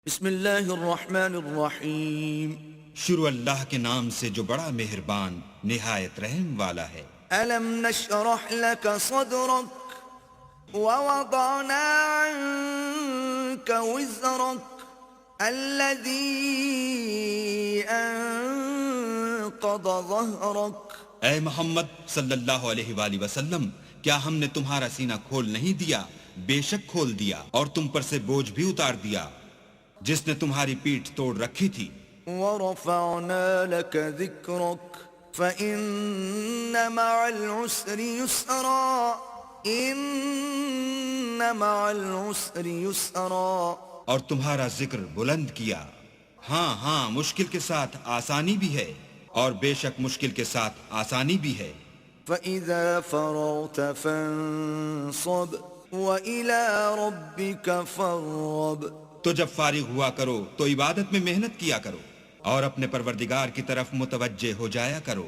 بسم اللہ الرحمن الرحیم. شروع اللہ کے نام سے جو بڑا مہربان نہایت رحم والا ہے. ألم نشرح لك صدرك ووضعنا عنك وزرك الذي أنقض ظهرك. اے محمد صلی اللہ علیہ وآلہ وسلم، کیا ہم نے تمہارا سینہ کھول نہیں دیا؟ بے شک کھول دیا، اور تم پر سے بوجھ بھی اتار دیا جس نے تمہاری پیٹھ توڑ رکھی تھی. ورفعنا لك ذكرك فإن مع العسر يسرا إن مع العسر يسرا. اور تمہارا ذکر بلند کیا، ہاں مشکل کے ساتھ آسانی بھی ہے، اور بے شک مشکل کے ساتھ آسانی بھی ہے. فإذا فرغت فانصب وإلى ربك فارغب. تو جب فارغ ہوا کرو تو عبادت میں محنت کیا کرو، اور اپنے پروردگار کی طرف متوجہ ہو جایا کرو.